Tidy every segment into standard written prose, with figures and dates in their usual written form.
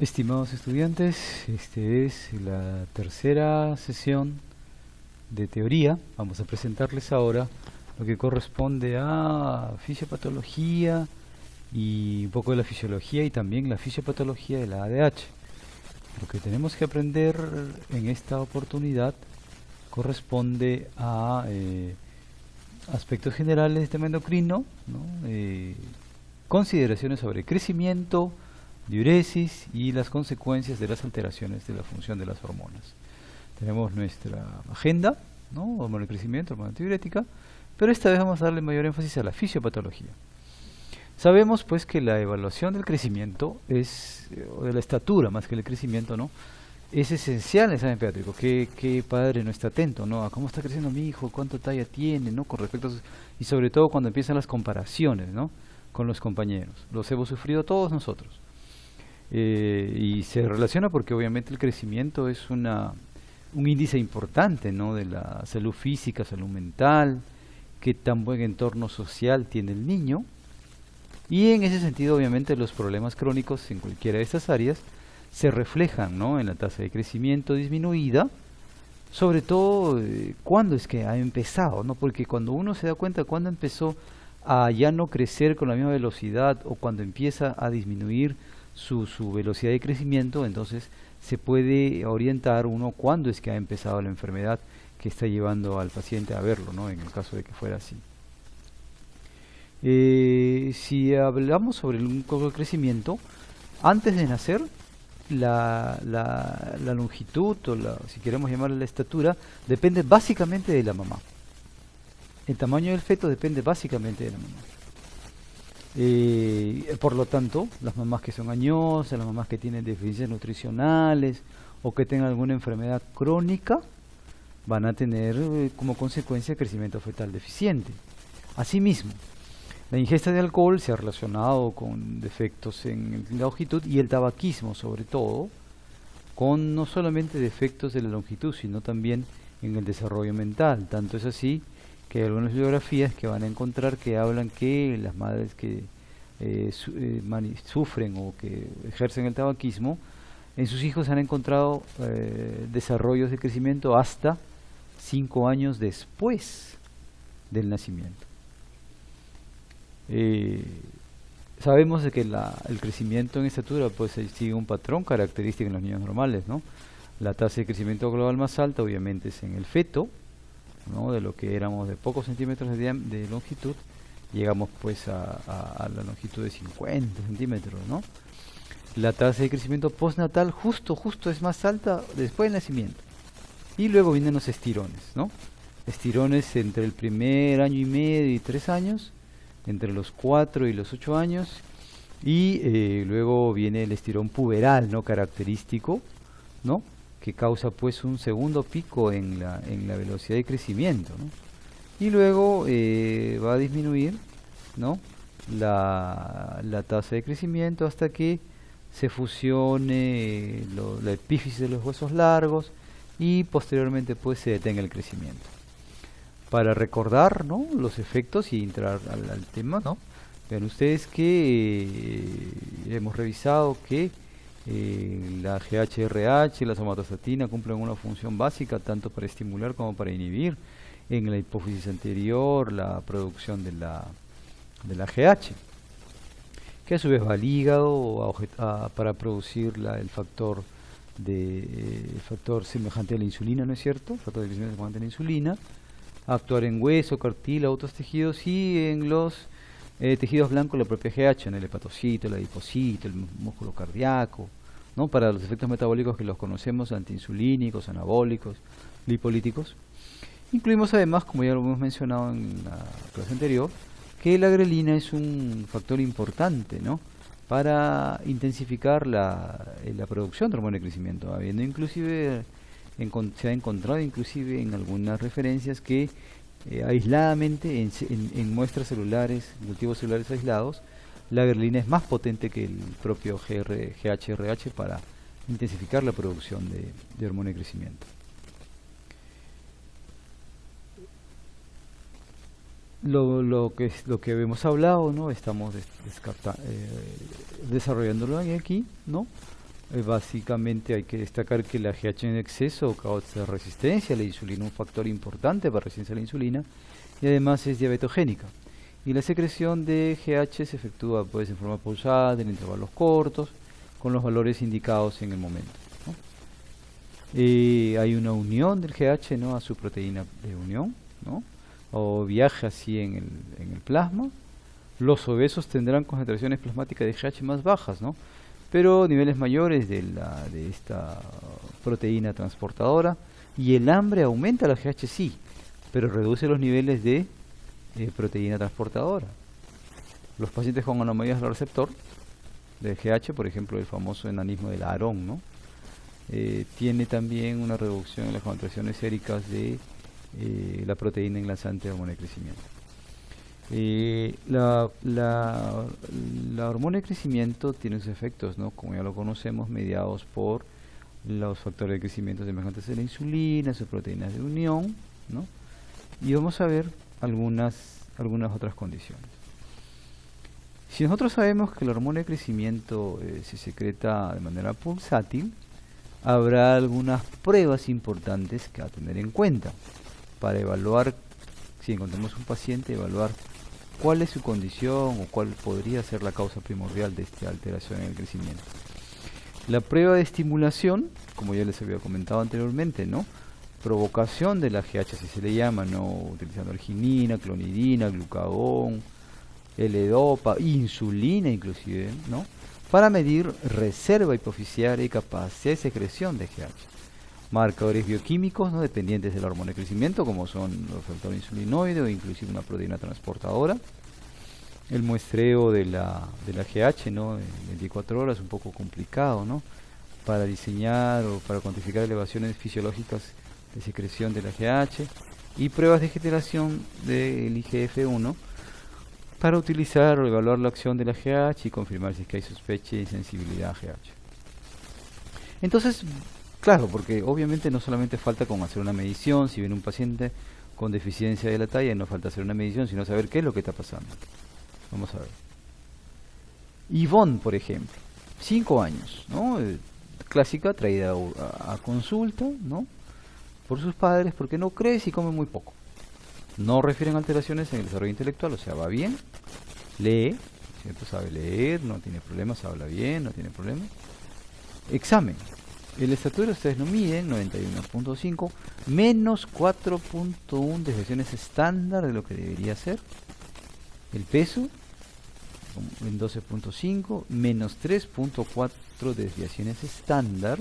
Estimados estudiantes, este es la tercera sesión de teoría. Vamos a presentarles ahora lo que corresponde a fisiopatología y un poco de la fisiología y también la fisiopatología de la ADH. Lo que tenemos que aprender en esta oportunidad corresponde a aspectos generales del sistema endocrino, ¿no? Consideraciones sobre crecimiento, diuresis y las consecuencias de las alteraciones de la función de las hormonas. Tenemos nuestra agenda, ¿no? Hormona de crecimiento, hormona antidiurética, pero esta vez vamos a darle mayor énfasis a la fisiopatología. Sabemos pues que la evaluación del crecimiento es, o de la estatura más que el crecimiento, ¿no? Es esencial en el examen pediátrico. ¿Qué padre no está atento, ¿no? A cómo está creciendo mi hijo, cuánta talla tiene, ¿no? Con respecto a y sobre todo cuando empiezan las comparaciones, ¿no? Con los compañeros. Los hemos sufrido todos nosotros. Y se relaciona porque obviamente el crecimiento es un índice importante, ¿no? De la salud física, salud mental, qué tan buen entorno social tiene el niño. Y en ese sentido, obviamente, los problemas crónicos en cualquiera de estas áreas se reflejan, ¿no? En la tasa de crecimiento disminuida, sobre todo cuando es que ha empezado, ¿no? Porque cuando uno se da cuenta cuando empezó a ya no crecer con la misma velocidad o cuando empieza a disminuir su velocidad de crecimiento, entonces se puede orientar uno cuándo es que ha empezado la enfermedad que está llevando al paciente a verlo, ¿no? En el caso de que fuera así. Si hablamos sobre un poco de crecimiento, antes de nacer, la longitud, o si queremos llamarla la estatura, depende básicamente de la mamá. El tamaño del feto depende básicamente de la mamá. Por lo tanto, las mamás que son añosas, las mamás que tienen deficiencias nutricionales o que tengan alguna enfermedad crónica, van a tener como consecuencia crecimiento fetal deficiente. Asimismo, la ingesta de alcohol se ha relacionado con defectos en la longitud y el tabaquismo, sobre todo, con no solamente defectos de la longitud, sino también en el desarrollo mental. Tanto es así que hay algunas bibliografías que van a encontrar que hablan que las madres que sufren o que ejercen el tabaquismo, en sus hijos han encontrado desarrollos de crecimiento hasta 5 años después del nacimiento. Sabemos de que el crecimiento en estatura pues sigue un patrón característico en los niños normales, ¿no? La tasa de crecimiento global más alta obviamente es en el feto, ¿no? De lo que éramos de pocos centímetros de longitud, llegamos pues a la longitud de 50 centímetros, ¿no? La tasa de crecimiento postnatal justo es más alta después del nacimiento. Y luego vienen los estirones, ¿no? Estirones entre el primer año y medio y 3 años, entre los 4 y los 8 años, y luego viene el estirón puberal, ¿no? Característico, ¿no? Que causa pues un segundo pico en la velocidad de crecimiento, ¿no? Y luego va a disminuir, ¿no? la tasa de crecimiento hasta que se fusione la epífisis de los huesos largos y posteriormente pues se detenga el crecimiento. Para recordar, ¿no? Los efectos y entrar al tema, ¿no? Vean ustedes que hemos revisado que la GHRH y la somatostatina cumplen una función básica tanto para estimular como para inhibir en la hipófisis anterior la producción de la GH, que a su vez va al hígado para producir el factor semejante a la insulina, ¿no es cierto? El factor de crecimiento semejante a la insulina, actuar en hueso, cartílago, otros tejidos y en los tejidos blancos la propia GH, en el hepatocito, el adipocito, el músculo cardíaco, ¿no? Para los efectos metabólicos que los conocemos, antiinsulínicos, anabólicos, lipolíticos. Incluimos además, como ya lo hemos mencionado en la clase anterior, que la grelina es un factor importante, ¿no? Para intensificar la producción de hormona de crecimiento, habiendo inclusive se ha encontrado inclusive en algunas referencias que aisladamente en muestras celulares, cultivos celulares aislados, la grelina es más potente que el propio GHRH para intensificar la producción de hormona de crecimiento. Lo que hemos hablado, ¿no? Estamos desarrollándolo aquí, ¿no? Básicamente hay que destacar que la GH en exceso causa resistencia a la insulina, un factor importante para resistencia a la insulina, y además es diabetogénica. Y la secreción de GH se efectúa pues en forma pausada, en intervalos cortos, con los valores indicados en el momento, ¿no? Hay una unión del GH, ¿no?, a su proteína de unión, ¿no?, o viaja así en el plasma. Los obesos tendrán concentraciones plasmáticas de GH más bajas, ¿no?, pero niveles mayores de esta proteína transportadora. Y el hambre aumenta la GH, sí, pero reduce los niveles de proteína transportadora. Los pacientes con anomalías del receptor de GH, por ejemplo el famoso enanismo del Aarón, ¿no?, tiene también una reducción en las concentraciones séricas de la proteína enlazante de hormona de crecimiento. La hormona de crecimiento tiene sus efectos, ¿no?, como ya lo conocemos, mediados por los factores de crecimiento semejantes a la insulina, sus proteínas de unión, ¿no?, y vamos a ver algunas otras condiciones. Si nosotros sabemos que la hormona de crecimiento se secreta de manera pulsátil, habrá algunas pruebas importantes que a tener en cuenta para evaluar, si encontramos un paciente, evaluar cuál es su condición o cuál podría ser la causa primordial de esta alteración en el crecimiento. La prueba de estimulación, como ya les había comentado anteriormente, ¿no?, provocación de la GH, así se le llama, ¿no?, utilizando arginina, clonidina, glucagón, L-dopa, insulina inclusive, ¿no?, para medir reserva hipofisiaria y capacidad de secreción de GH. Marcadores bioquímicos, ¿no?, dependientes de la hormona de crecimiento, como son los factores insulinoide o inclusive una proteína transportadora. El muestreo de la GH, ¿no?, en 24 horas, un poco complicado, ¿no?, para diseñar o para cuantificar elevaciones fisiológicas de secreción de la GH, y pruebas de generación del IGF-1 para utilizar o evaluar la acción de la GH y confirmar si es que hay sospecha y sensibilidad a GH. Entonces, claro, porque obviamente no solamente falta con hacer una medición. Si viene un paciente con deficiencia de la talla, no falta hacer una medición, sino saber qué es lo que está pasando. Vamos a ver. Yvonne, por ejemplo, 5 años, ¿no?, clásica, traída a consulta, ¿no?, por sus padres, porque no crece y come muy poco. No refieren alteraciones en el desarrollo intelectual, o sea, va bien, lee, ¿cierto?, sabe leer, no tiene problemas, habla bien, no tiene problemas. Examen. El estatura ustedes lo miden, 91.5, menos 4.1 desviaciones estándar de lo que debería ser. El peso, en 12.5, menos 3.4 desviaciones estándar.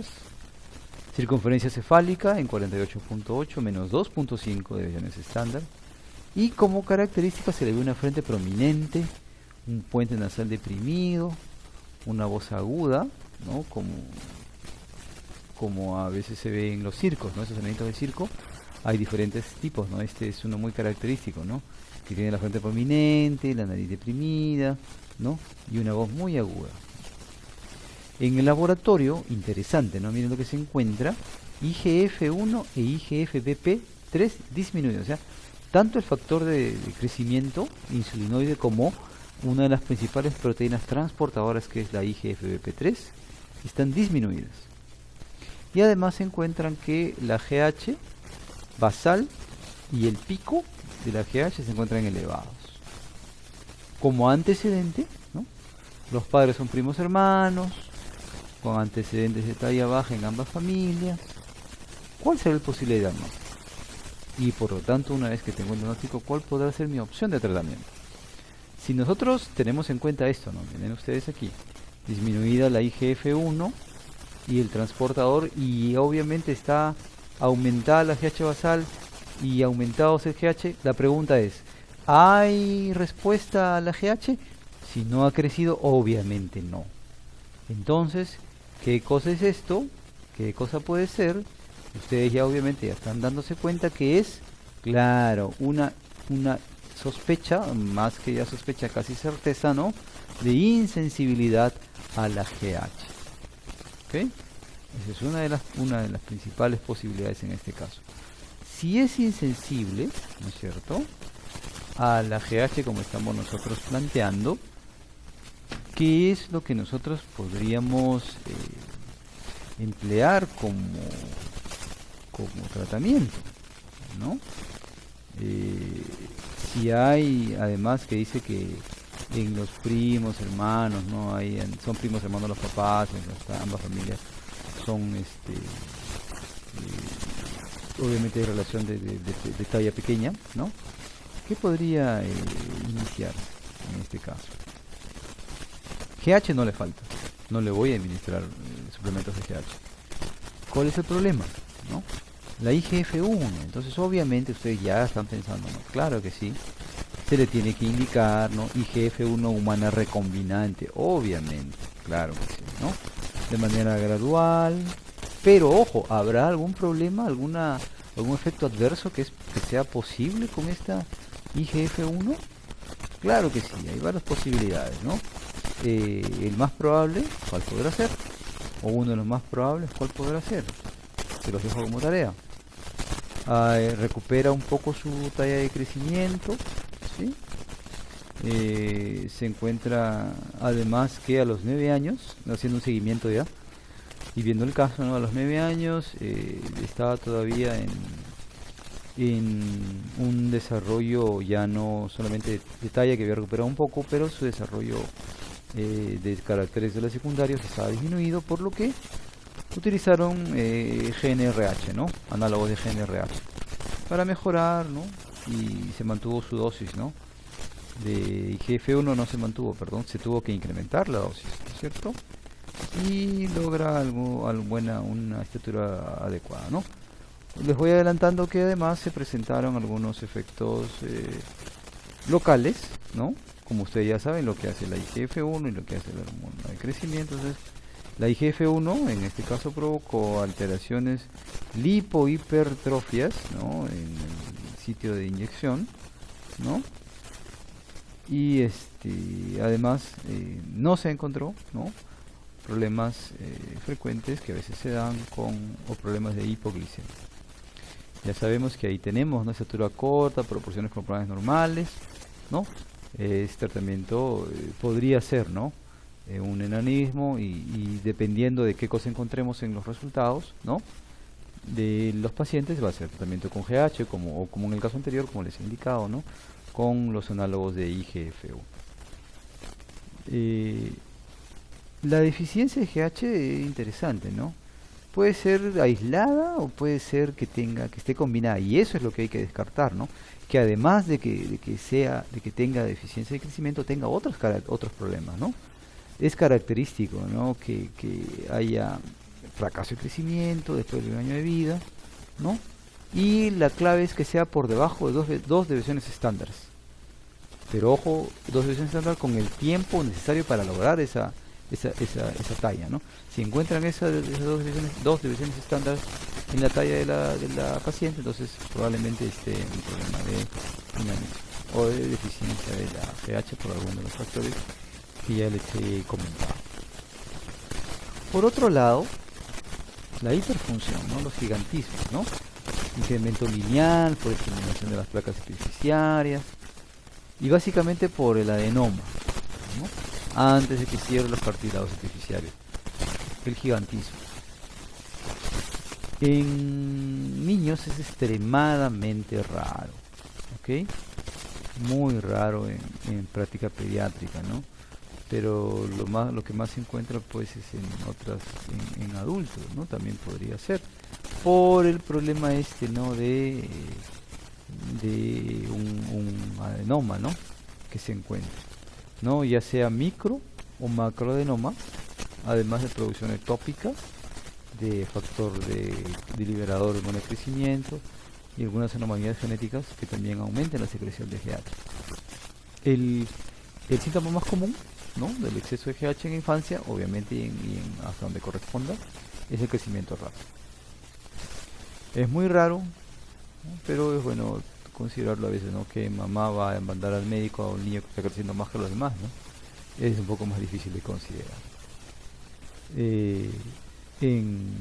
Circunferencia cefálica en 48.8, menos 2.5 desviaciones estándar. Y como característica se le ve una frente prominente, un puente nasal deprimido, una voz aguda, ¿no?, como a veces se ve en los circos, ¿no?, esos elementos de circo. Hay diferentes tipos, ¿no?, este es uno muy característico, ¿no?, que tiene la frente prominente, la nariz deprimida, ¿no?, y una voz muy aguda. En el laboratorio, interesante, ¿no?, miren lo que se encuentra: IGF-1 e IGF-BP3 disminuidos, o sea, tanto el factor de crecimiento insulinoide como una de las principales proteínas transportadoras, que es la IGF-BP3, están disminuidas. Y además se encuentran que la GH basal y el pico de la GH se encuentran elevados. Como antecedente, ¿no?, los padres son primos hermanos, con antecedentes de talla baja en ambas familias. ¿Cuál será el posible diagnóstico? Y por lo tanto, una vez que tengo el diagnóstico, ¿cuál podrá ser mi opción de tratamiento? Si nosotros tenemos en cuenta esto, ¿no?, miren ustedes aquí, disminuida la IGF-1 y el transportador, y obviamente está aumentada la GH basal y aumentados el GH, la pregunta es: ¿hay respuesta a la GH? Si no ha crecido, obviamente no. Entonces, ¿qué cosa es esto? ¿Qué cosa puede ser? Ustedes ya obviamente ya están dándose cuenta que es, claro, una sospecha, más que ya sospecha, casi certeza, ¿no?, de insensibilidad a la GH. ¿Ok? Esa es una de las principales posibilidades en este caso. Si es insensible, ¿no es cierto?, a la GH, como estamos nosotros planteando, ¿qué es lo que nosotros podríamos emplear como tratamiento, ¿no? Si hay, además, que dice que en los primos, hermanos, ¿no? Son primos hermanos los papás, ambas familias son obviamente de relación de talla pequeña, ¿no? ¿Qué podría iniciar en este caso? GH no le falta, no le voy a administrar suplementos de GH. ¿Cuál es el problema? ¿No? La IGF-1, entonces obviamente ustedes ya están pensando, ¿no? Claro que sí, se le tiene que indicar, ¿no? IGF-1 humana recombinante, obviamente, claro que sí, ¿no? De manera gradual, pero ojo, ¿habrá algún problema, algún efecto adverso que sea posible con esta IGF-1? Claro que sí, hay varias posibilidades, ¿no? El más probable, ¿cuál podrá ser? O uno de los más probables, ¿cuál podrá ser? Se los dejo como tarea. Recupera un poco su talla de crecimiento, ¿sí? Se encuentra además que a los 9 años, haciendo un seguimiento ya, y viendo el caso, ¿no? A los 9 años estaba todavía en un desarrollo ya no solamente de talla, que había recuperado un poco, pero su desarrollo de caracteres de la secundaria estaba disminuido, por lo que utilizaron GnRH, ¿no? Análogos de GnRH para mejorar, ¿no? Y se mantuvo su dosis, ¿no? De IGF-1 no se mantuvo, perdón, se tuvo que incrementar la dosis, ¿cierto? Y logra una estatura adecuada, ¿no? Les voy adelantando que además se presentaron algunos efectos locales, ¿no? Como ustedes ya saben, lo que hace la IGF-1 y lo que hace la hormona de crecimiento. Entonces, la IGF-1 en este caso provocó alteraciones lipohipertrofias, ¿no? En el sitio de inyección, ¿no? Y además no se encontró, ¿no? Problemas frecuentes que a veces se dan o problemas de hipoglicemia. Ya sabemos que ahí tenemos una estatura corta, proporciones corporales normales, ¿no? Este tratamiento podría ser, ¿no? Un enanismo y dependiendo de qué cosa encontremos en los resultados, ¿no? De los pacientes va a ser tratamiento con GH o como en el caso anterior, como les he indicado, ¿no? Con los análogos de IGF-1. La deficiencia de GH es interesante, ¿no? Puede ser aislada o puede ser que esté combinada, y eso es lo que hay que descartar, ¿no? Que además de que tenga deficiencia de crecimiento, tenga otros problemas, ¿no? Es característico, ¿no? Que haya fracaso de crecimiento después de un año de vida, ¿no? Y la clave es que sea por debajo de dos deviaciones estándares. Pero ojo, 2 deviaciones estándar con el tiempo necesario para lograr esa talla, ¿no? Si encuentran esas dos divisiones estándar en la talla de la paciente, entonces probablemente esté un problema de enanismo o de deficiencia de la GH por alguno de los factores que ya les he comentado. Por otro lado, la hiperfunción, ¿no? Los gigantismos, ¿no? Incremento lineal por estimulación de las placas epifisiarias y básicamente por el adenoma, ¿no? Antes de que cierren los cartílagos epifisiarios, el gigantismo. En niños es extremadamente raro, ¿ok? Muy raro en práctica pediátrica, ¿no? Pero lo que más se encuentra pues es en adultos, ¿no? También podría ser por el problema ¿no? de un adenoma, ¿no? Que se encuentra, ¿no? Ya sea micro o macroadenoma, además de producción ectópica de factor de liberador de hormona de crecimiento y algunas anomalías genéticas que también aumentan la secreción de GH. El síntoma más común, ¿no? Del exceso de GH en infancia, obviamente y hasta donde corresponda, es el crecimiento rápido. Es muy raro, ¿no? Pero es bueno considerarlo a veces, ¿no? Que mamá va a mandar al médico a un niño que está creciendo más que los demás, ¿no? Es un poco más difícil de considerar. En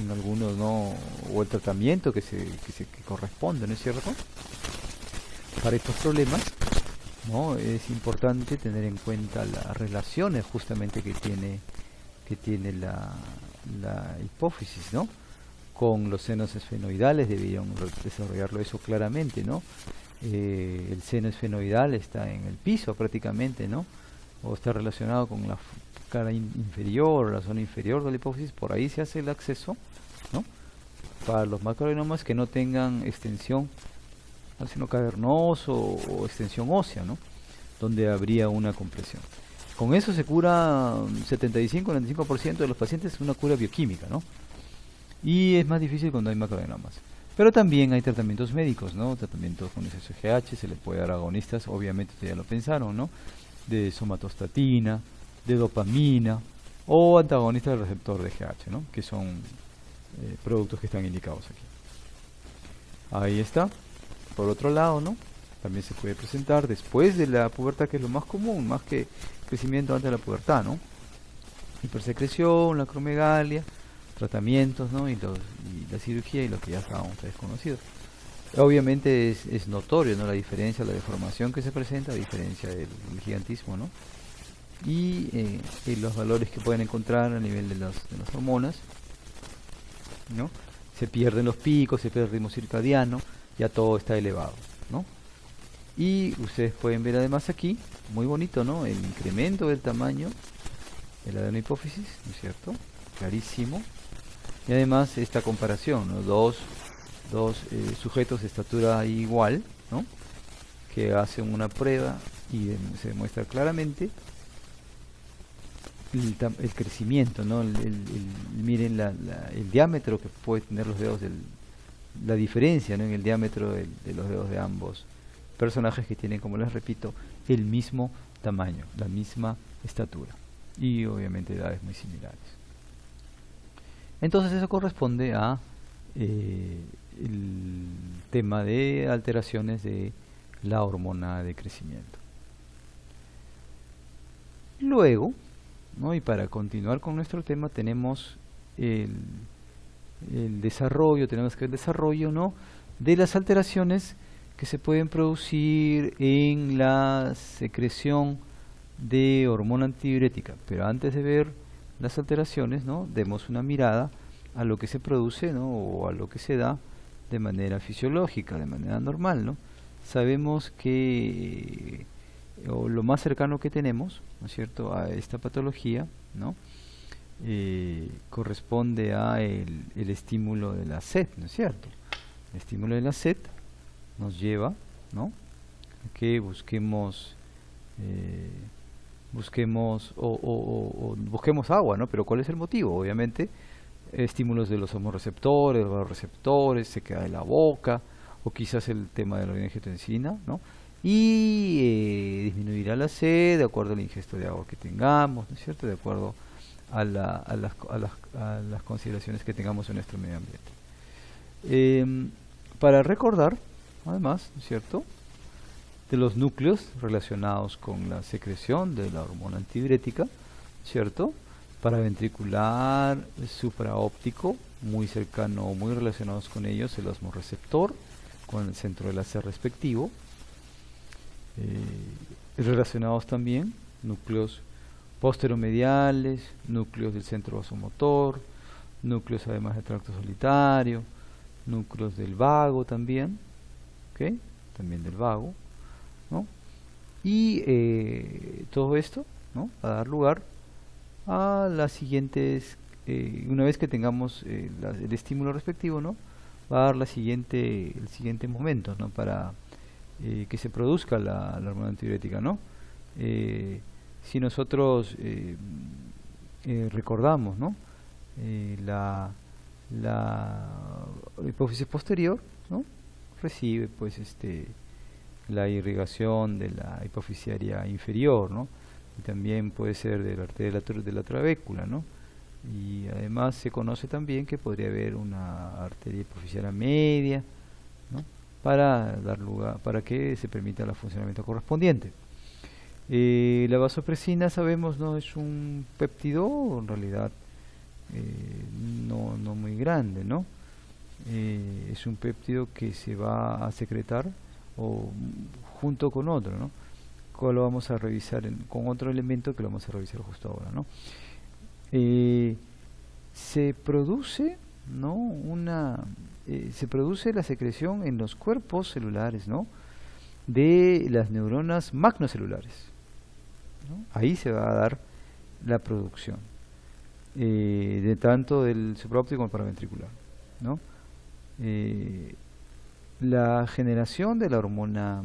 algunos no, o el tratamiento que corresponde, ¿no es cierto? Para estos problemas, ¿no? Es importante tener en cuenta las relaciones justamente que tiene que tiene la hipófisis, ¿no? Con los senos esfenoidales deberían desarrollarlo eso claramente, ¿no? El seno esfenoidal está en el piso prácticamente, ¿no? O está relacionado con la cara inferior, la zona inferior de la hipófisis, por ahí se hace el acceso, ¿no? Para los macroadenomas que no tengan extensión al seno cavernoso o extensión ósea, ¿no? Donde habría una compresión. Con eso se cura 75-95% de los pacientes, una cura bioquímica, ¿no? Y es más difícil cuando hay macroadenomas. Pero también hay tratamientos médicos, ¿no? Tratamientos con SSGH, se le puede dar agonistas, obviamente ustedes ya lo pensaron, ¿no? De somatostatina, de dopamina o antagonistas del receptor de GH, ¿no? Que son productos que están indicados aquí. Ahí está. Por otro lado, ¿no? También se puede presentar después de la pubertad, que es lo más común, más que crecimiento antes de la pubertad, ¿no? Hipersecreción, la acromegalia, tratamientos, ¿no? Y la cirugía y lo que ya estábamos desconocidos. Obviamente es notorio, ¿no? La diferencia, la deformación que se presenta, a diferencia del gigantismo, ¿no? Y los valores que pueden encontrar a nivel de las hormonas, ¿no? Se pierden los picos, se pierde el ritmo circadiano, ya todo está elevado, ¿no? Y ustedes pueden ver además aquí, muy bonito, ¿no? El incremento del tamaño de la adenohipófisis, ¿no es cierto? Clarísimo. Y además esta comparación, ¿no? Dos sujetos de estatura igual, ¿no? Que hacen una prueba y se demuestra claramente el crecimiento, ¿no? Miren el diámetro que puede tener los dedos, la diferencia, ¿no? En el diámetro de los dedos de ambos personajes, que tienen, como les repito, el mismo tamaño, la misma estatura y obviamente edades muy similares. Entonces eso corresponde a el tema de alteraciones de la hormona de crecimiento. Luego, ¿no? Y para continuar con nuestro tema, tenemos el desarrollo, tenemos que el desarrollo, ¿no? De las alteraciones que se pueden producir en la secreción de hormona antidiurética. Pero antes de ver las alteraciones, ¿no? Demos una mirada a lo que se produce, ¿no? O a lo que se da de manera fisiológica, de manera normal, ¿no? Sabemos que o lo más cercano que tenemos, ¿no es cierto?, a esta patología, ¿no? Corresponde a el estímulo de la sed, ¿no es cierto? El estímulo de la sed nos lleva, ¿no?, a que busquemos agua, ¿no? Pero ¿cuál es el motivo? Obviamente, estímulos de los hormoreceptores, los receptores, se queda en la boca, o quizás el tema de la angiotensina, ¿no? Y disminuirá la sed de acuerdo al ingesto de agua que tengamos, ¿no es cierto?, de acuerdo a las consideraciones que tengamos en nuestro medio ambiente. Para recordar, además, ¿no es cierto?, de los núcleos relacionados con la secreción de la hormona antidiurética, ¿cierto?, paraventricular, supraóptico, muy cercano, muy relacionados con ellos, el osmoreceptor, con el centro del láser respectivo. Relacionados también núcleos posteromediales, núcleos del centro vasomotor, núcleos además del tracto solitario, núcleos del vago también, ¿okay? También del vago, ¿no? Y todo esto, ¿no?, va a dar lugar a las siguientes, una vez que tengamos el estímulo respectivo, ¿no?, va a dar el siguiente momento, ¿no?, para que se produzca la hormona antidiurética, ¿no? Si nosotros recordamos, ¿no?, la hipófisis posterior, ¿no?, recibe pues la irrigación de la hipofisiaria inferior, ¿no?, y también puede ser de la arteria de la trabécula, ¿no? Y además se conoce también que podría haber una arteria hipofisiaria media, ¿no?, para dar lugar, para que se permita el funcionamiento correspondiente. La vasopresina, sabemos, no es un péptido, en realidad no muy grande, ¿no? Es un péptido que se va a secretar o junto con otro, ¿no?, cual lo vamos a revisar con otro elemento que lo vamos a revisar justo ahora, ¿no? eh, se produce, ¿no? Se produce la secreción en los cuerpos celulares, ¿no? De las neuronas magnocelulares, ¿no? Ahí se va a dar la producción de tanto del supraóptico como el paraventricular, ¿no? Eh, la generación de la hormona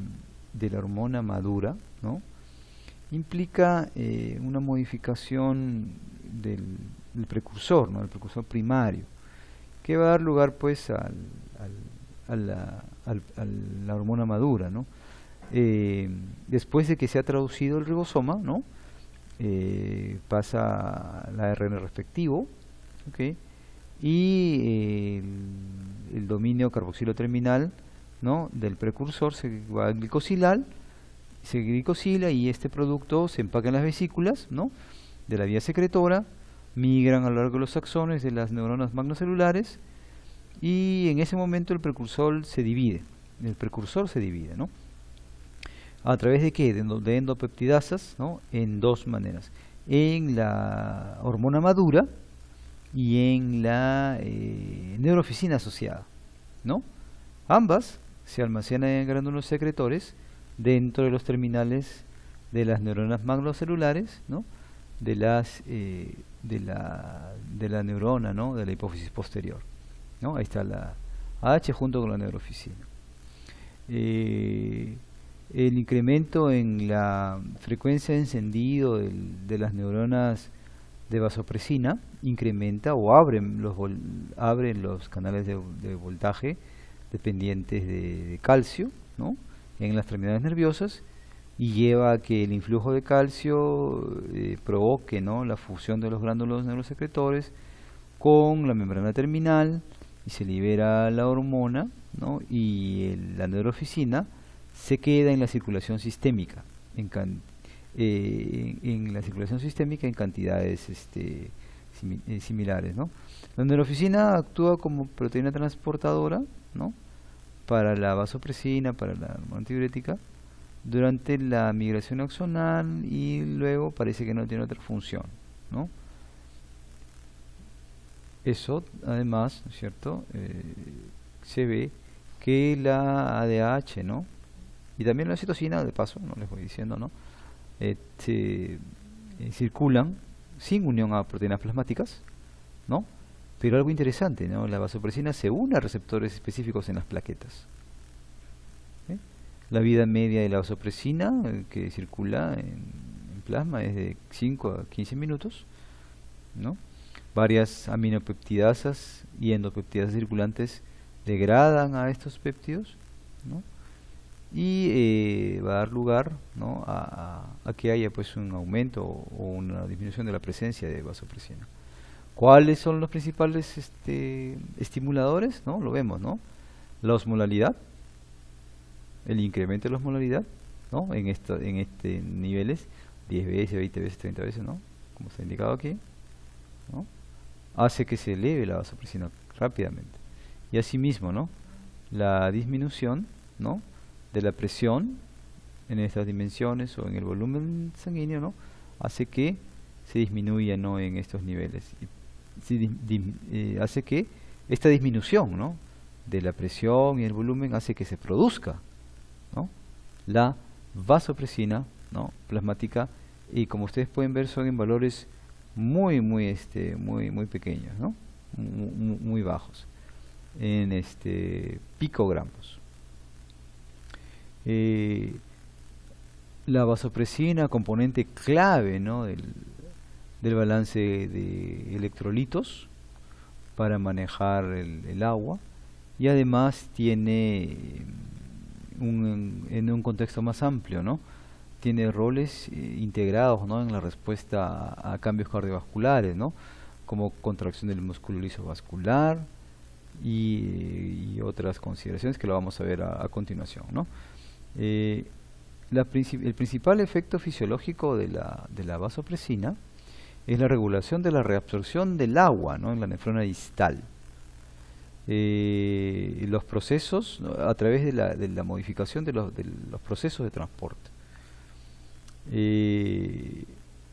madura, ¿no? Implica una modificación del precursor, ¿no? El precursor primario, que va a dar lugar pues a la hormona madura, ¿no? Después de que se ha traducido el ribosoma, ¿no? Pasa al ARN respectivo, ¿ok? Y el dominio carboxilo terminal, ¿no? Del precursor se va a glicosilal, se glicosila y este producto se empaca en las vesículas, ¿no? De la vía secretora, migran a lo largo de los axones de las neuronas magnocelulares y en ese momento el precursor se divide, ¿no? ¿A través de qué? De endopeptidasas, ¿no? En dos maneras, en la hormona madura y en la neurofisina asociada, ¿no? Ambas se almacenan en gránulos secretores dentro de los terminales de las neuronas magnocelulares, ¿no? De la neurona, ¿no? De la hipófisis posterior, ¿no? Ahí está la AH junto con la neurofisina. El incremento en la frecuencia de encendido de las neuronas de vasopresina incrementa o abren los canales de voltaje dependientes de calcio, ¿no? En las terminales nerviosas y lleva a que el influjo de calcio provoque, ¿no? La fusión de los gránulos neurosecretores con la membrana terminal y se libera la hormona, ¿no? Y la neurofisina se queda en la circulación sistémica, en la circulación sistémica en cantidades similares, ¿no? La neurofisina actúa como proteína transportadora, ¿no? Para la vasopresina, para la hormona antidiurética, durante la migración axonal y luego parece que no tiene otra función, ¿no? Eso, además, ¿no es cierto? Se ve que la ADH, ¿no? Y también la citosina, de paso, no les voy diciendo, ¿no? Circulan sin unión a proteínas plasmáticas, ¿no? Pero algo interesante, ¿no? La vasopresina se une a receptores específicos en las plaquetas. La vida media de la vasopresina que circula en plasma es de 5 a 15 minutos, ¿no? Varias aminopeptidasas y endopeptidasas circulantes degradan a estos péptidos, ¿no? Y va a dar lugar, ¿no? a que haya pues un aumento o una disminución de la presencia de vasopresina. ¿Cuáles son los principales estimuladores? ¿No? Lo vemos, ¿no? La osmolalidad, el incremento de la osmolalidad, ¿no? En niveles 10 veces, 20 veces, 30 veces, ¿no? Como está indicado aquí, ¿no? Hace que se eleve la vasopresina rápidamente. Y asimismo, ¿no? La disminución, ¿no? De la presión en estas dimensiones o en el volumen sanguíneo, ¿no? Hace que se disminuya, ¿no? En estos niveles. Hace que esta disminución, ¿no? De la presión y el volumen hace que se produzca, ¿no? La vasopresina, ¿no? Plasmática, y como ustedes pueden ver son en valores muy pequeños, ¿no? Muy bajos, en picogramos. La vasopresina, componente clave, ¿no? del balance de electrolitos para manejar el agua, y además tiene en un contexto más amplio, ¿no? Tiene roles integrados, ¿no? En la respuesta a cambios cardiovasculares, ¿no? Como contracción del músculo liso vascular y otras consideraciones que lo vamos a ver a continuación, ¿no? El principal efecto fisiológico de la vasopresina es la regulación de la reabsorción del agua, ¿no? En la nefrona distal. Los procesos, ¿no? A través de la modificación de los procesos de transporte.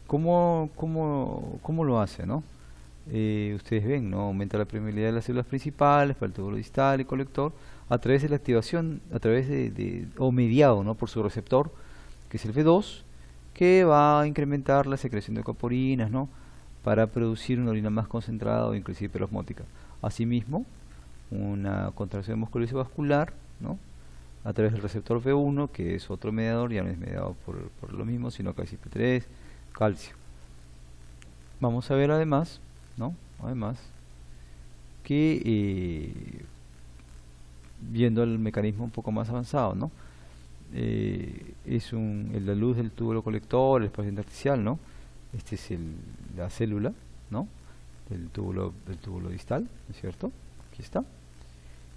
¿Cómo lo hace, no? Ustedes ven, ¿no? Aumenta la permeabilidad de las células principales para el túbulo distal y colector a través de la activación, a través o mediado, ¿no? Por su receptor, que es el V2, que va a incrementar la secreción de acuaporinas, ¿no? Para producir una orina más concentrada o inclusive hiperosmótica. Asimismo, una contracción musculoesquelética, ¿no? A través del receptor V1, que es otro mediador, ya no es mediado por lo mismo, sino KCP3, calcio. Vamos a ver además, ¿no? Además, que viendo el mecanismo un poco más avanzado, ¿no? Es la luz del túbulo colector, el espacio intersticial, ¿no? Este es la célula, ¿no? Del túbulo distal, ¿no es cierto? Aquí está.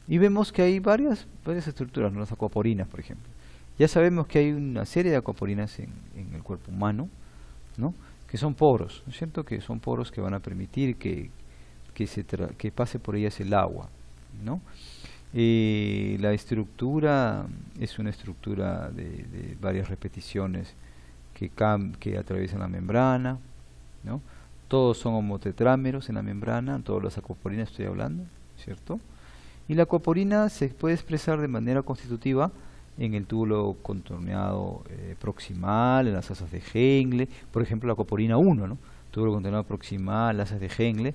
Y vemos que hay varias estructuras, ¿no? Las acuaporinas, por ejemplo. Ya sabemos que hay una serie de acuaporinas en el cuerpo humano, ¿no? Que son poros, ¿no es cierto? Que son poros que van a permitir que pase por ellas el agua, ¿no? La estructura es una estructura de varias repeticiones que atraviesan la membrana, ¿no? Todos son homotetrámeros en la membrana, todas las acuaporinas estoy hablando, ¿cierto? Y la acuaporina se puede expresar de manera constitutiva en el túbulo contorneado proximal, en las asas de Henle, por ejemplo la acuaporina 1, ¿no? Túbulo contorneado proximal, asas de Henle,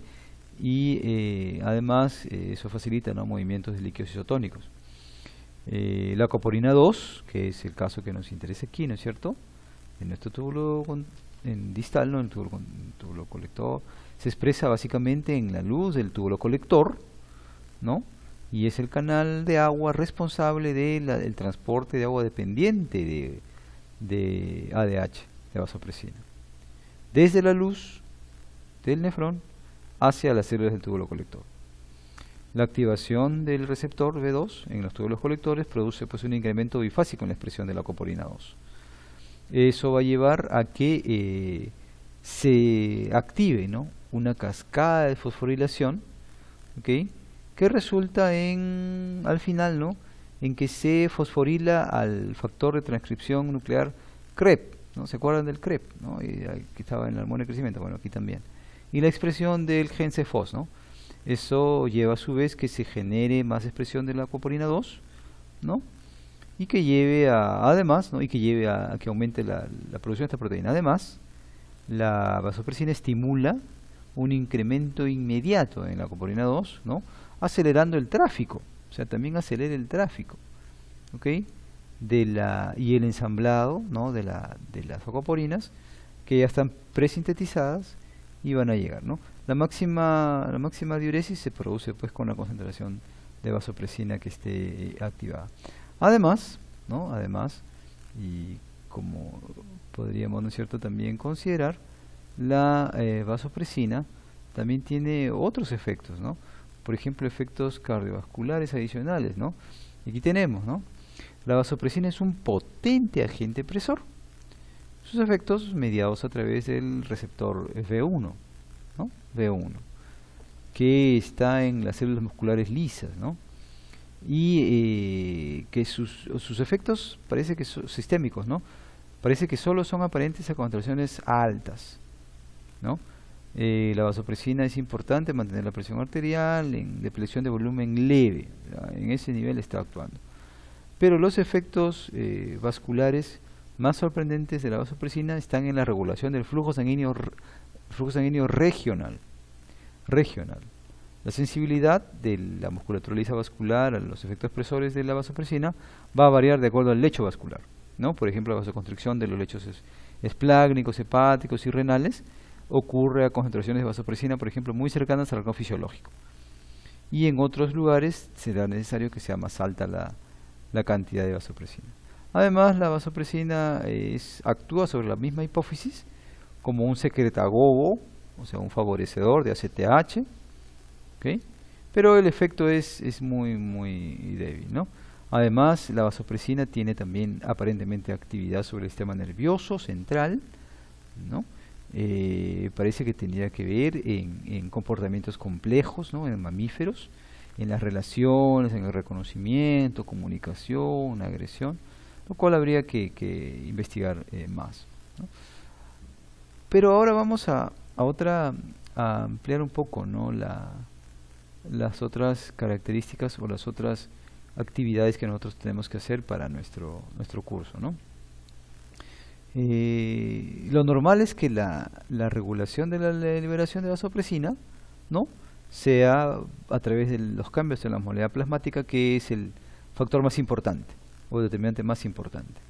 y además eso facilita, ¿no? Movimientos de líquidos isotónicos. La acuaporina 2, que es el caso que nos interesa aquí, ¿no es cierto? En nuestro túbulo en distal, ¿no? En el túbulo colector, se expresa básicamente en la luz del túbulo colector, ¿no? Y es el canal de agua responsable del transporte de agua dependiente de ADH, de vasopresina, desde la luz del nefrón hacia las células del túbulo colector. La activación del receptor V2 en los túbulos colectores produce pues un incremento bifásico en la expresión de la acuaporina 2. Eso va a llevar a que se active, ¿no? Una cascada de fosforilación, ¿okay? Que resulta al final, ¿no? En que se fosforila al factor de transcripción nuclear CREP, ¿no? ¿Se acuerdan del CREP, ¿no? Aquí estaba en la hormona de crecimiento, bueno, aquí también. Y la expresión del gen CFOS, ¿no? Eso lleva a su vez que se genere más expresión de la acuaporina 2, ¿no? Y que lleve además, ¿no? Y que lleve a que aumente la producción de esta proteína. Además, la vasopresina estimula un incremento inmediato en la acuaporina 2, ¿no? Acelerando el tráfico, o sea, también acelera el tráfico, ¿ok? Y el ensamblado, ¿no? de las acuaporinas, que ya están presintetizadas y van a llegar, ¿no? La máxima diuresis se produce pues con la concentración de vasopresina que esté activada. Además, ¿no? Además, y como podríamos, ¿no es cierto?, también considerar, la vasopresina también tiene otros efectos, ¿no? Por ejemplo, efectos cardiovasculares adicionales, ¿no? Y aquí tenemos, ¿no? La vasopresina es un potente agente presor. Sus efectos mediados a través del receptor V1, ¿no? V1, que está en las células musculares lisas, ¿no? Y que sus efectos parece que son sistémicos, ¿no? Parece que solo son aparentes a concentraciones altas, ¿no? La vasopresina es importante mantener la presión arterial en depresión de volumen leve, en ese nivel está actuando. Pero los efectos vasculares más sorprendentes de la vasopresina están en la regulación del flujo sanguíneo regional. La sensibilidad de la musculatura lisa vascular a los efectos expresores de la vasopresina va a variar de acuerdo al lecho vascular, ¿no? Por ejemplo, la vasoconstricción de los lechos esplácnicos, hepáticos y renales ocurre a concentraciones de vasopresina, por ejemplo, muy cercanas al rango fisiológico. Y en otros lugares será necesario que sea más alta la cantidad de vasopresina. Además, la vasopresina actúa sobre la misma hipófisis como un secretagogo, o sea, un favorecedor de ACTH, ¿okay? Pero el efecto es muy débil, ¿no? Además, la vasopresina tiene también aparentemente actividad sobre el sistema nervioso central, ¿no? Parece que tendría que ver en comportamientos complejos, ¿no? En mamíferos, en las relaciones, en el reconocimiento, comunicación, agresión, lo cual habría que investigar más, ¿no? Pero ahora vamos a ampliar un poco, ¿no? Las otras características o las otras actividades que nosotros tenemos que hacer para nuestro curso, ¿no? Lo normal es que la regulación de la liberación de vasopresina, ¿no?, sea a través de los cambios en la osmolaridad plasmática, que es el factor más importante o determinante más importante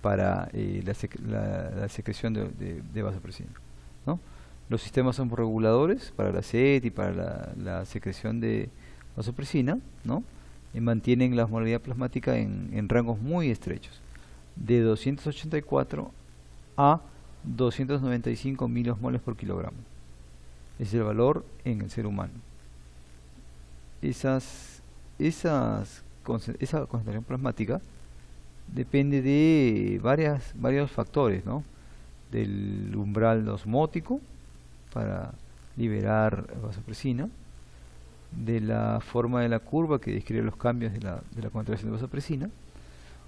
para la secreción de vasopresina, ¿no? Los sistemas osmorreguladores para la sed y para la secreción de vasopresina, ¿no?, mantienen la osmolaridad plasmática en rangos muy estrechos, de 284 a 295 miliosmoles por kilogramo. Es el valor en el ser humano. Esa concentración plasmática depende de varios factores, ¿no? Del umbral osmótico para liberar vasopresina, de la forma de la curva que describe los cambios de la concentración de vasopresina,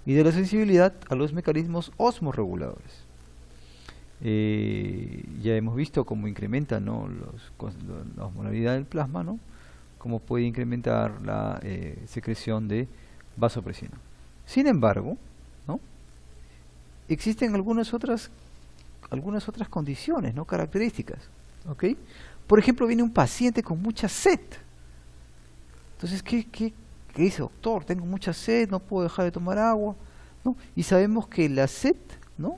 y de la sensibilidad a los mecanismos osmorreguladores. Ya hemos visto cómo incrementa, ¿no?, la osmolaridad del plasma, ¿no?, cómo puede incrementar la secreción de vasopresina. Sin embargo, ¿no?, existen algunas otras condiciones, ¿no?, características, ¿ok? Por ejemplo, viene un paciente con mucha sed. Entonces, ¿qué dice? Doctor, tengo mucha sed, no puedo dejar de tomar agua, ¿no? Y sabemos que la sed, ¿no?,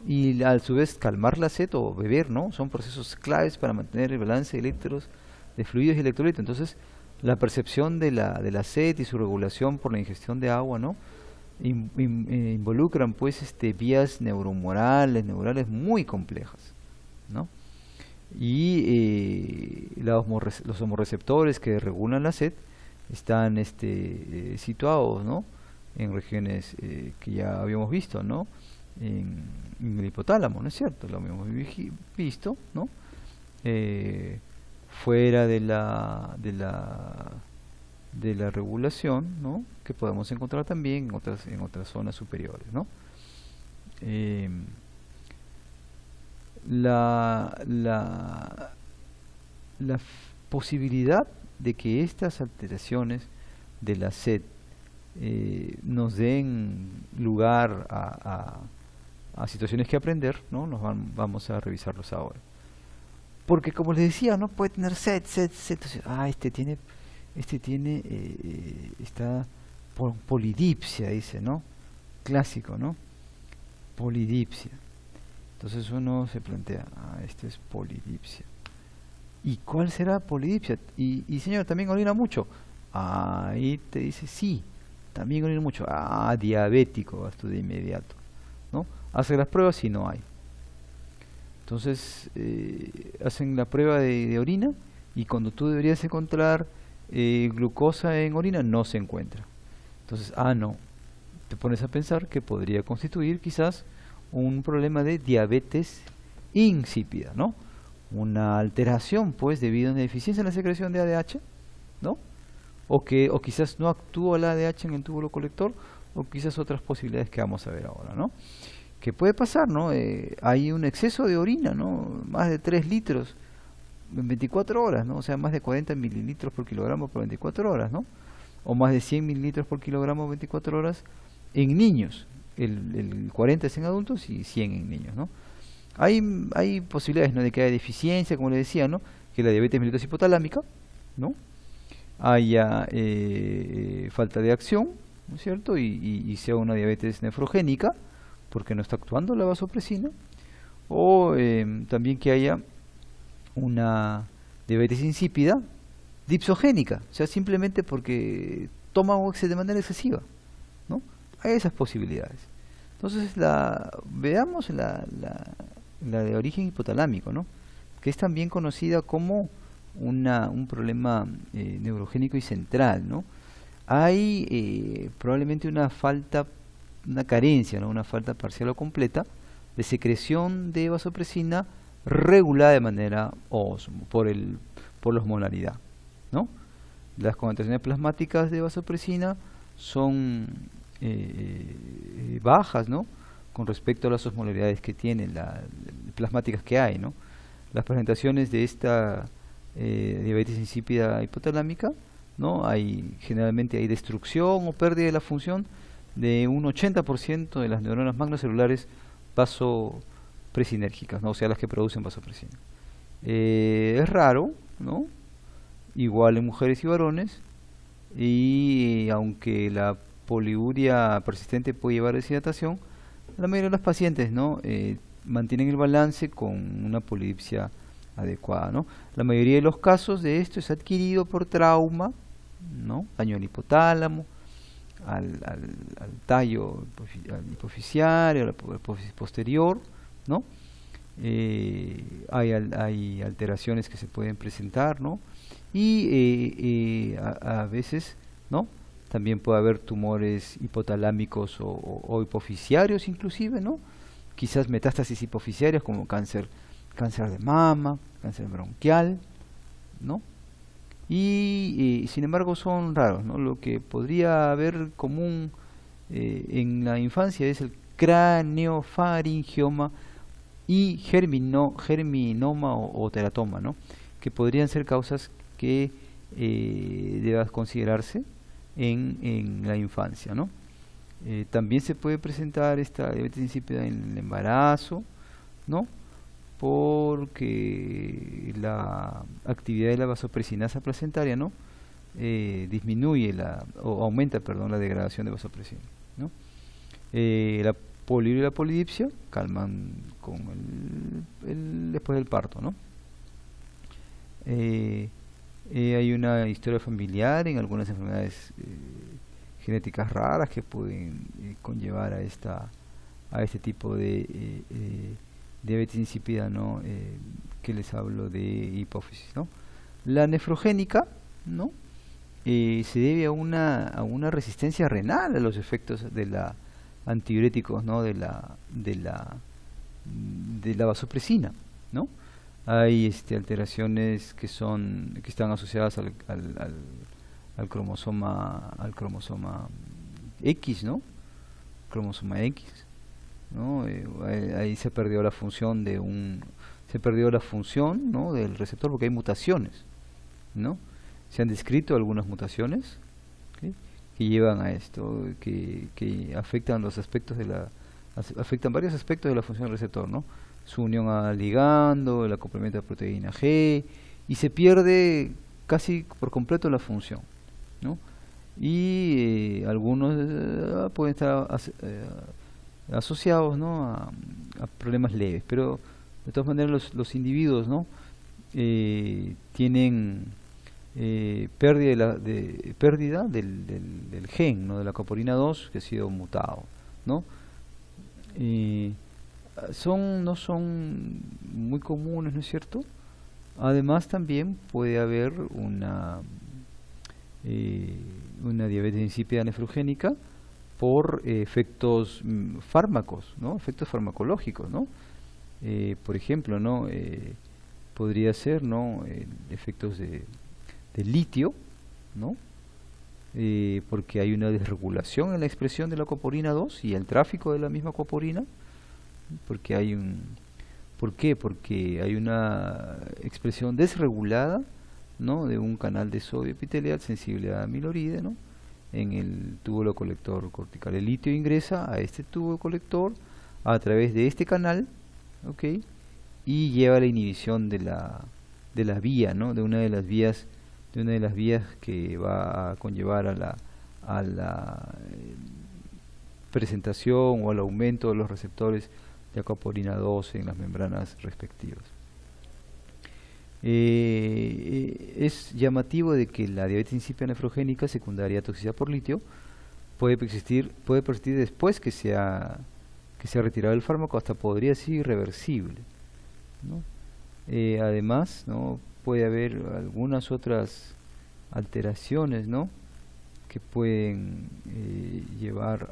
y a su vez calmar la sed o beber, ¿no?, son procesos claves para mantener el balance de electros, de fluidos y electrolitos. Entonces, la percepción de la sed y su regulación por la ingestión de agua, ¿no?, involucran pues vías neurales muy complejas, ¿no? Y los homorreceptores que regulan la sed están situados, ¿no?, en regiones que ya habíamos visto, ¿no?, en el hipotálamo, ¿no es cierto? Lo habíamos visto, ¿no? Fuera de la regulación, ¿no?, que podemos encontrar también en otras zonas superiores, ¿no? La posibilidad de que estas alteraciones de la sed nos den lugar a situaciones que aprender, ¿no?, vamos a revisarlos ahora. Porque como les decía, no puede tener sed, entonces, está por polidipsia, dice, ¿no? Clásico, ¿no? Polidipsia. Entonces uno se plantea, esto es polidipsia. ¿Y cuál será polidipsia? Y señor, ¿también orina mucho? Ahí te dice, sí, también orina mucho. Diabético, vas tú de inmediato, ¿no? Hace las pruebas y no hay. Entonces hacen la prueba de orina, y cuando tú deberías encontrar glucosa en orina, no se encuentra. Entonces, no, te pones a pensar que podría constituir quizás un problema de diabetes insípida, ¿no? Una alteración pues debido a una deficiencia en la secreción de ADH, ¿no? O quizás no actúa el ADH en el túbulo colector, o quizás otras posibilidades que vamos a ver ahora, ¿no? Que puede pasar, ¿no? Hay un exceso de orina, ¿no? Más de 3 litros en 24 horas, ¿no? O sea, más de 40 mililitros por kilogramo por 24 horas, ¿no? O más de 100 mililitros por kilogramo 24 horas en niños. El 40 es en adultos y 100 en niños, ¿no? Hay posibilidades, ¿no?, de que haya deficiencia, como le decía, ¿no?, que la diabetes mellitus hipotalámica, ¿no?, haya falta de acción, ¿no es cierto?, y sea una diabetes nefrogénica, porque no está actuando la vasopresina, o también que haya una diabetes insípida dipsogénica, o sea, simplemente porque toma de manera excesiva, ¿no? Hay esas posibilidades. Entonces, veamos la de origen hipotalámico, ¿no?, que es también conocida como un problema neurogénico y central, ¿no? Hay probablemente una carencia, ¿no?, una falta parcial o completa de secreción de vasopresina regulada de manera por la osmolaridad, ¿no? Las concentraciones plasmáticas de vasopresina son bajas, ¿no?, con respecto a las osmolaridades que tienen, plasmáticas que hay, ¿no? Las presentaciones de esta diabetes insípida hipotalámica, ¿no? Generalmente hay destrucción o pérdida de la función de un 80% de las neuronas magnocelulares vasopresinérgicas, ¿no? O sea, las que producen vasopresina. Es raro, ¿no? Igual en mujeres y varones, y aunque la poliuria persistente puede llevar a deshidratación, la mayoría de los pacientes, ¿no? Mantienen el balance con una polidipsia adecuada, ¿no? La mayoría de los casos de esto es adquirido por trauma, ¿no? Daño al hipotálamo, al tallo hipoficiario, al hipófisis posterior, ¿no? Hay alteraciones que se pueden presentar, ¿no? Y a veces, ¿no? También puede haber tumores hipotalámicos o hipoficiarios inclusive, ¿no? Quizás metástasis hipoficiarias como cáncer de mama, cáncer bronquial, ¿no? Y sin embargo son raros, ¿no? Lo que podría haber común en la infancia es el craneofaringioma y germinoma o teratoma, ¿no? Que podrían ser causas que debas considerarse en la infancia, ¿no? También se puede presentar esta diabetes insípida en el embarazo, ¿no? Porque la actividad de la vasopresinasa placentaria, ¿no? Disminuye o aumenta, perdón, la degradación de vasopresina, ¿no? La poliuria y la polidipsia calman con después del parto, ¿no? Hay una historia familiar en algunas enfermedades genéticas raras que pueden conllevar a este tipo de diabetes insípida, ¿no? Que les hablo de hipófisis, ¿no? La nefrogénica, ¿no? Se debe a una resistencia renal a los efectos de la antidiuréticos, ¿no? de la vasopresina, ¿no? Hay alteraciones que están asociadas al cromosoma X, ¿no? Cromosoma X, ¿no? Ahí se perdió la función ¿no? del receptor porque hay mutaciones, ¿no? Se han descrito algunas mutaciones, ¿sí? Que llevan a esto, que afectan afectan varios aspectos de la función del receptor, ¿no? Su unión al ligando, el acoplamiento de la proteína G, y se pierde casi por completo la función, ¿no? Y algunos pueden estar asociados, ¿no? a problemas leves, pero de todas maneras los individuos, ¿no? Tienen pérdida del gen, ¿no? De la coporina 2 que ha sido mutado, ¿no? No son muy comunes, ¿no es cierto? Además también puede haber una diabetes insípida nefrogénica por efectos fármacos, ¿no? Efectos farmacológicos, ¿no? Por ejemplo, ¿no? Podría ser, ¿no? Efectos de litio, ¿no? Porque hay una desregulación en la expresión de la coporina 2 y el tráfico de la misma coporina, porque ¿por qué? Porque hay una expresión desregulada, ¿no? de un canal de sodio epitelial sensible a amiloride, ¿no? en el túbulo colector cortical. El litio ingresa a este tubo colector a través de este canal, ¿ok? Y lleva a la inhibición de la vía, ¿no? de una de las vías que va a conllevar a la presentación o al aumento de los receptores de acoporina 2 en las membranas respectivas. Es llamativo de que la diabetes insípida nefrogénica secundaria a toxicidad por litio puede persistir después que se ha retirado el fármaco, hasta podría ser irreversible, ¿no? Además, ¿no? puede haber algunas otras alteraciones, ¿no? que pueden llevar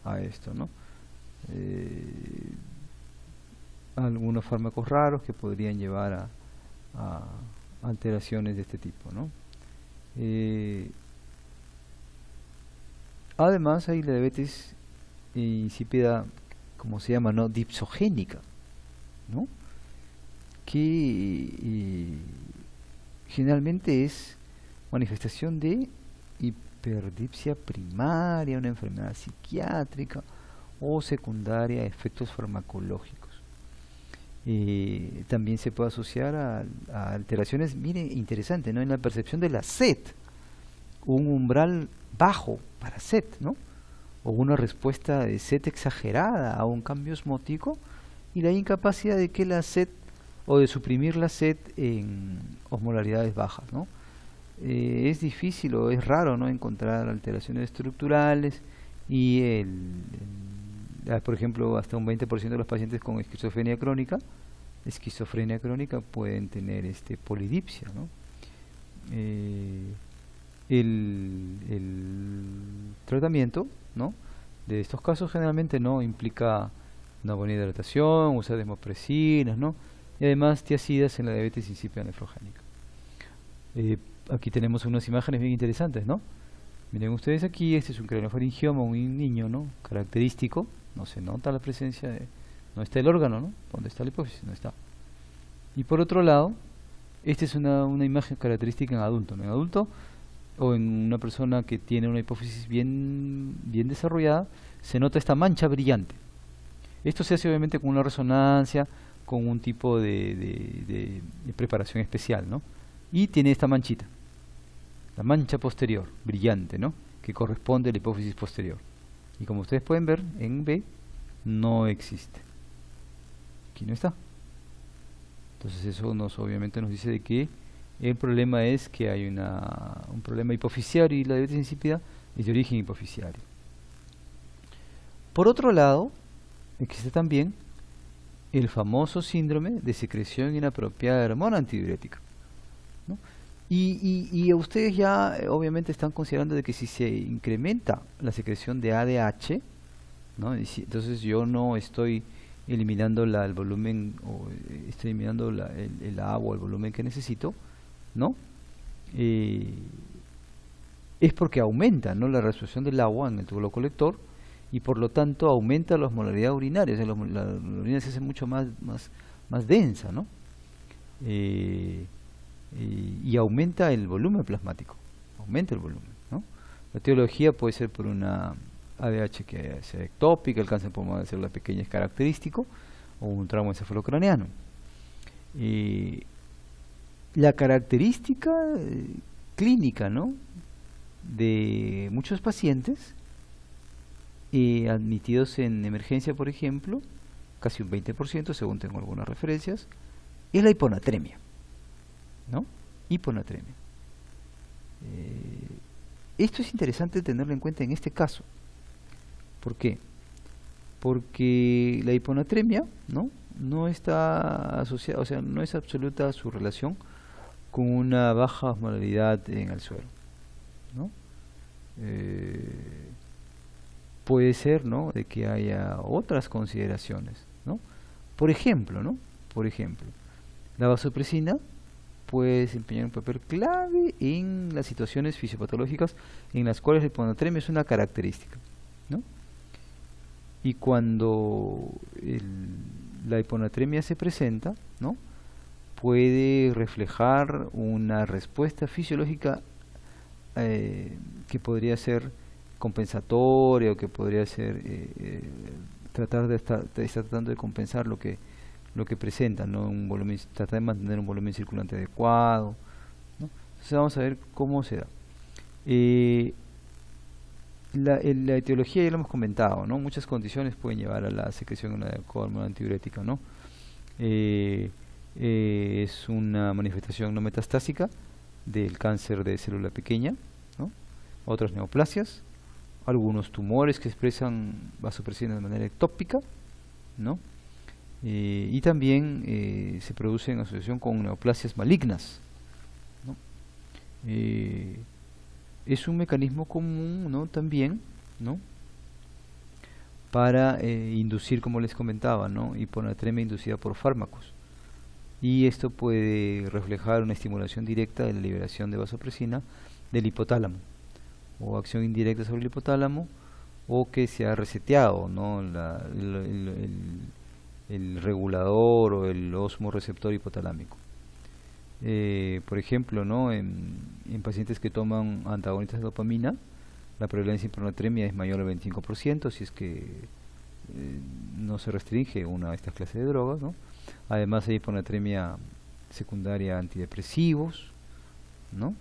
a esto, ¿no? Algunos fármacos raros que podrían llevar a alteraciones de este tipo, ¿no? Además hay la diabetes insípida como se llama, ¿no? Dipsogénica, ¿no? Que generalmente es manifestación de hiperdipsia primaria, una enfermedad psiquiátrica o secundaria a efectos farmacológicos. También se puede asociar a alteraciones, miren, interesante, ¿no? En la percepción de la sed, un umbral bajo para sed, ¿no? O una respuesta de sed exagerada a un cambio osmótico, y la incapacidad de que la sed o de suprimir la sed en osmolaridades bajas, ¿no? Es difícil o es raro, ¿no?, encontrar alteraciones estructurales, y por ejemplo, hasta un 20% de los pacientes con esquizofrenia crónica pueden tener polidipsia, ¿no? El tratamiento, ¿no?, de estos casos generalmente no implica una buena hidratación, usar desmopresinas, ¿no?, y además tiazidas en la diabetes insípida nefrogénica. Aquí tenemos unas imágenes bien interesantes, ¿no? Miren ustedes aquí, este es un craniofaringioma, un niño, ¿no?, característico. No se nota la presencia no está el órgano, ¿no? ¿Dónde está la hipófisis? No está. Y por otro lado, esta es una imagen característica en adulto, ¿no? En adulto o en una persona que tiene una hipófisis bien desarrollada, se nota esta mancha brillante. Esto se hace obviamente con una resonancia, con un tipo de preparación especial, ¿no? Y tiene esta manchita, la mancha posterior, brillante, ¿no?, que corresponde a la hipófisis posterior. Y como ustedes pueden ver, en B no existe. Aquí no está. Entonces eso obviamente nos dice de que el problema es que hay un problema hipofisiario, y la diabetes insípida es de origen hipofisiario. Por otro lado, existe también el famoso síndrome de secreción inapropiada de hormona antidiurética, ¿no? Y ustedes ya obviamente están considerando de que si se incrementa la secreción de ADH, ¿no?, entonces yo no estoy eliminando el volumen, o estoy eliminando el agua, el volumen que necesito, ¿no? Es porque aumenta, ¿no?, la reabsorción del agua en el túbulo colector, y por lo tanto aumenta la osmolaridad urinaria, o sea, la orina se hace mucho más densa, ¿no? Y aumenta el volumen plasmático, aumenta el volumen, ¿no? La etiología puede ser por una ADH que sea ectópica, el cáncer pulmonar de célula pequeña es característico, o un trauma encefalocraneano. La característica clínica, ¿no?, de muchos pacientes admitidos en emergencia, por ejemplo, casi un 20%, según tengo algunas referencias, es la hiponatremia, ¿no? Hiponatremia. Esto es interesante tenerlo en cuenta en este caso. ¿Por qué? Porque la hiponatremia, no está asociada, o sea, no es absoluta su relación con una baja osmolaridad en el suero, ¿no? Puede ser, ¿no?, de que haya otras consideraciones, ¿no? Por ejemplo, la vasopresina puede desempeñar un papel clave en las situaciones fisiopatológicas en las cuales la hiponatremia es una característica, ¿no? Y cuando la hiponatremia se presenta, ¿no?, puede reflejar una respuesta fisiológica que podría ser compensatoria, o que podría ser estar tratando de compensar lo que presenta, ¿no?, un volumen, tratar de mantener un volumen circulante adecuado, ¿no? Entonces vamos a ver cómo se da. La etiología ya lo hemos comentado, ¿no? Muchas condiciones pueden llevar a la secreción de una hormona antidiurética, ¿no? Es una manifestación no metastásica del cáncer de célula pequeña, ¿no?, otras neoplasias, algunos tumores que expresan vasopresina de manera ectópica, ¿no?, y también se produce en asociación con neoplasias malignas, ¿no? Es un mecanismo común, ¿no?, también, ¿no?, para inducir, como les comentaba, ¿no?, hiponatremia inducida por fármacos, y esto puede reflejar una estimulación directa de la liberación de vasopresina del hipotálamo, o acción indirecta sobre el hipotálamo, o que se ha reseteado, ¿no? El regulador o el osmoreceptor hipotalámico. Por ejemplo, ¿no? En pacientes que toman antagonistas de dopamina, la prevalencia de hiponatremia es mayor al 25% si es que no se restringe una de estas clases de drogas, ¿no? Además hay hiponatremia secundaria a antidepresivos, ¿no?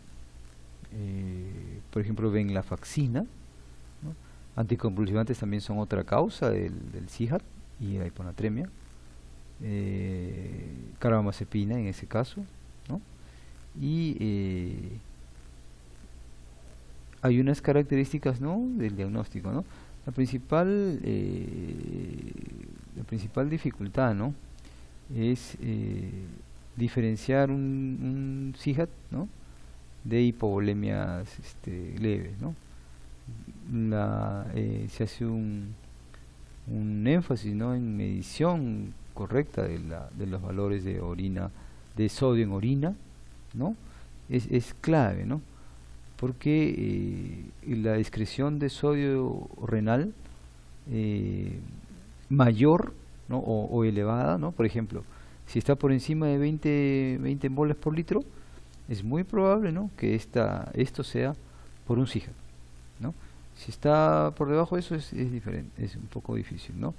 Por ejemplo, venlafaxina, ¿no? Anticonvulsivantes también son otra causa del CIJAT y la hiponatremia. Carbamazepina en ese caso, ¿no? Y hay unas características, ¿no?, del diagnóstico, ¿no? La principal dificultad, ¿no?, es diferenciar un CIJAT, ¿no?, de hipovolemias leves, ¿no? Se hace un énfasis, ¿no?, en medición correcta de los valores de orina, de sodio en orina, ¿no? Es clave, ¿no? Porque la excreción de sodio renal mayor, ¿no?, o elevada, ¿no? Por ejemplo, si está por encima de 20 moles por litro, es muy probable, ¿no?, que esto sea por un CIJAT, ¿no? Si está por debajo de eso es diferente, es un poco difícil, ¿no?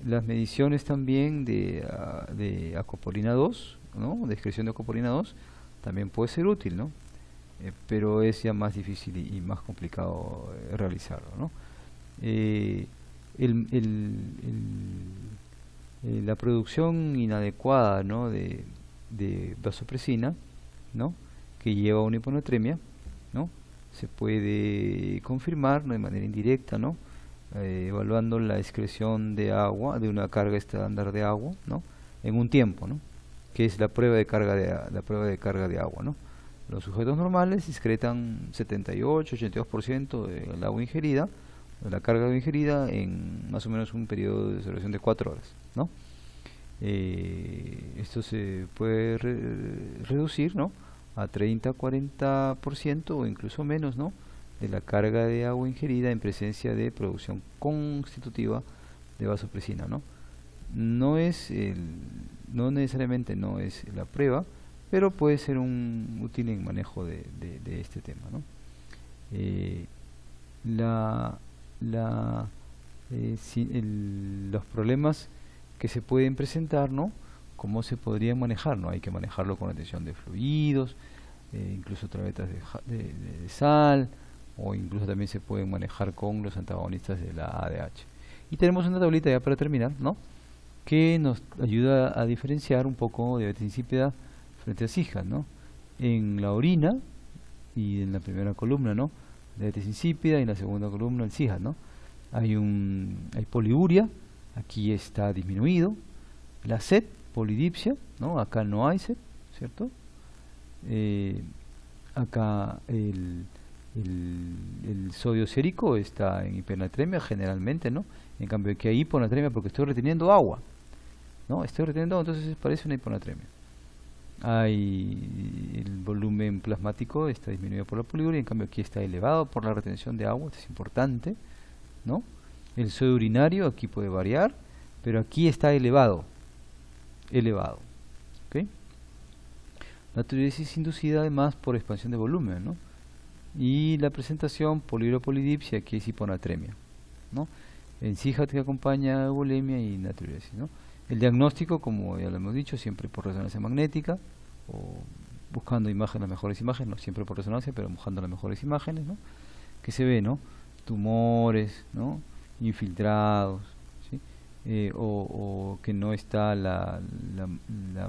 Las mediciones también de acopolina 2, ¿no?, de excreción de acopolina 2, también puede ser útil, ¿no? Pero es ya más difícil y más complicado realizarlo, ¿no? La producción inadecuada, ¿no?, de vasopresina, ¿no?, que lleva a una hiponatremia, ¿no?, se puede confirmar, ¿no?, de manera indirecta, ¿no?, evaluando la excreción de agua, de una carga estándar de agua, ¿no?, en un tiempo, ¿no?, que es la prueba de carga de agua, ¿no? Los sujetos normales excretan 78-82% del agua ingerida, de la carga ingerida, en más o menos un periodo de observación de 4 horas, ¿no? Esto se puede reducir, ¿no?, a 30-40% o incluso menos, ¿no?, de la carga de agua ingerida en presencia de producción constitutiva de vasopresina, ¿no? No necesariamente no es la prueba, pero puede ser útil en manejo de este tema, ¿no? Los problemas que se pueden presentar, ¿no?, cómo se podrían manejar, ¿no? Hay que manejarlo con atención de fluidos, incluso travetas de sal, o incluso también se pueden manejar con los antagonistas de la ADH. Y tenemos una tablita ya para terminar, ¿no?, que nos ayuda a diferenciar un poco diabetes insípida frente a CIJAT, ¿no? En la orina y en la primera columna, ¿no?, diabetes insípida, y en la segunda columna el CIJAT, ¿no? Hay poliuria, aquí está disminuido. La sed, polidipsia, ¿no?, acá no hay sed, ¿cierto? Acá el sodio sérico está en hipernatremia generalmente, ¿no? En cambio aquí hay hiponatremia porque estoy reteniendo agua, ¿no? Estoy reteniendo agua, entonces parece una hiponatremia. El volumen plasmático está disminuido por la poliuria, en cambio aquí está elevado por la retención de agua, esto es importante, ¿no? El sodio urinario aquí puede variar, pero aquí está elevado, ¿ok? Natriuresis inducida además por expansión de volumen, ¿no? Y la presentación poliuria-polidipsia, aquí es hiponatremia, ¿no? En CIJAT que acompaña eubulimia y natriuresis, ¿no? El diagnóstico, como ya lo hemos dicho, siempre por resonancia magnética, o buscando las mejores imágenes, no siempre por resonancia, pero buscando las mejores imágenes, ¿no?, que se ve, ¿no?, tumores, ¿no?, infiltrados, ¿sí?, o que no está la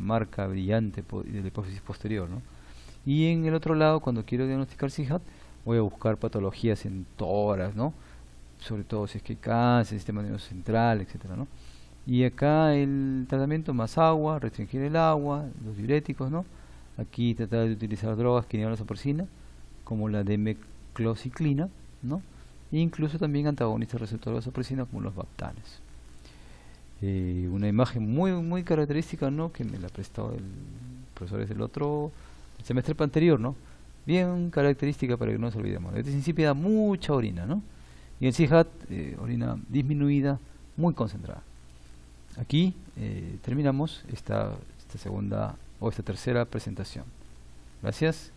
marca brillante de la hipófisis posterior, ¿no? Y en el otro lado, cuando quiero diagnosticar CIJAT, voy a buscar patologías en tórax, ¿no?, sobre todo si es que hay cáncer, sistema nervioso central, etcétera, ¿no? Y acá el tratamiento más agua, restringir el agua, los diuréticos, ¿no? Aquí tratar de utilizar drogas que inhiben la vasopresina, como la demeclociclina, ¿no? E incluso también antagonistas receptores de vasopresina como los baptanes. Una imagen muy característica, ¿no?, que me la prestó el profesor del semestre anterior, ¿no? Bien característica para que no nos olvidemos. Diabetes insípida, mucha orina, ¿no? Y el CIHAT, orina disminuida, muy concentrada. Aquí terminamos esta segunda o esta tercera presentación. Gracias.